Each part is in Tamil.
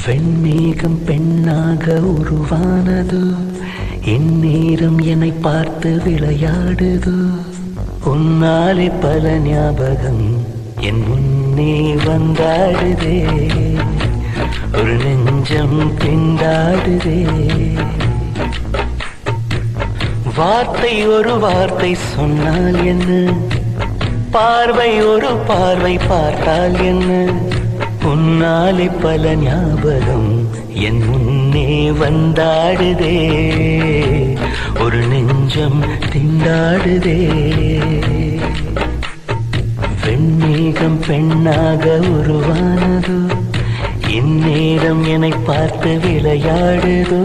வெண்மேகம் பெண்ணாக உருவானது, இந்நேரம் என்னை பார்த்து விளையாடுது. உன்னாலே பல ஞாபகம் என் முன்னே வந்தாடுதே, ஒரு நெஞ்சம் திண்டாடுதே. வார்த்தை ஒரு வார்த்தை சொன்னால் என்ன, பார்வை ஒரு பார்வை பார்த்தால் என்ன, உன்னாலே பல ஞாபகம் என் முன்னே வந்தாடுதே, ஒரு நெஞ்சம் திண்டாடுதே. வெண்மேகம் பெண்ணாக உருவானதோ, இந்நேரம் என்னை பார்த்து விளையாடுதோ.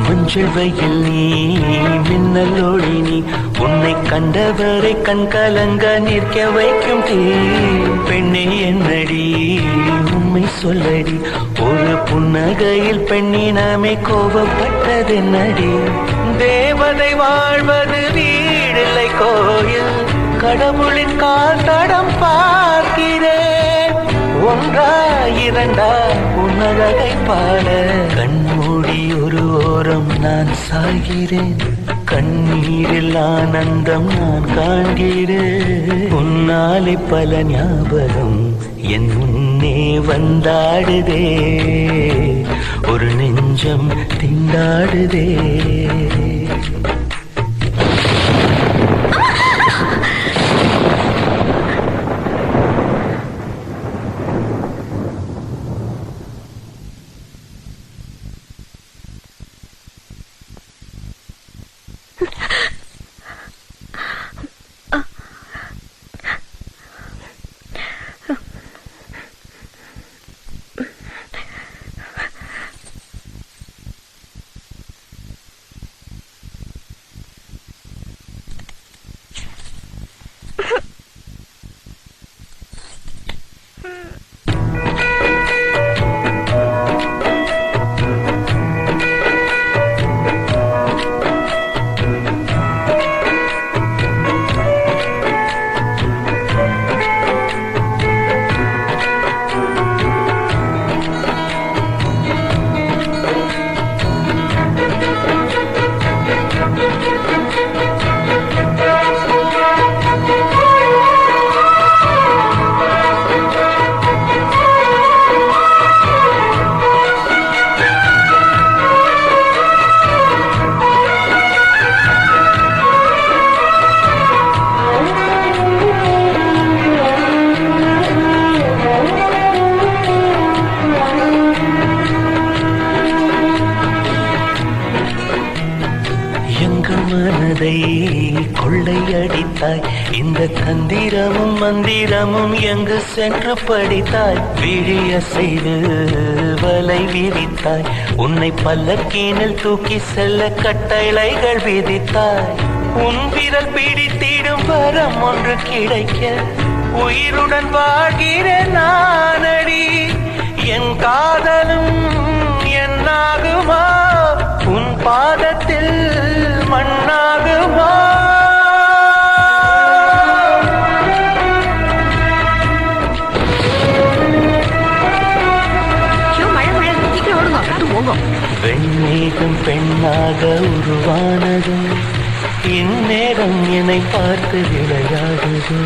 மஞ்சள் வெயில் நீ, மின்னலோடி நீ, உன்னை கண்டவரை கண் கலங்க நிற்க வைக்கும் தீ. பெண்ணே என்னடி உண்மை சொல்லடி, ஒரு புன்னகையில் பெண்ணினமே கோபப்பட்டதென்னடி. தேவதை வாழ்வது வீடில்லை கோயில், கடவுளின் கால் தடம் பார்க்கிறேன். ஒன்றா இரண்டா புன்னகை பாட, கண்மூடி ஒரு ஓரம் நான் சாகிறேன், கண்ணீரில் ஆனந்தம் நான் காண்கிறேன். உன்னாலே பல ஞாபகம் என் முன்னே வந்தாடுதே, ஒரு நெஞ்சம் திண்டாடுதே. மனதை கொள்ளையடித்தாய், இந்த தந்திரமும் மந்திரமும் எங்கு சென்று படித்தாய். விழிய செய்து வலை விரித்தாய், உன்னை பல்லக்கீனில் தூக்கி செல்ல கட்டளைகள் விதித்தாய். உன் விரல் பிடித்திடும் வரம் ஒன்று கிடைக்க, உயிருடன் வாழ்கிற நானடி. என் காதலும் என்னாகுமா, உன் பாதத்தில் மண்ணாகுமா. வெண்மேகம் பெண்ணாக உருவானது, இந்நேரம் என்னை பார்த்து விளையாடுது.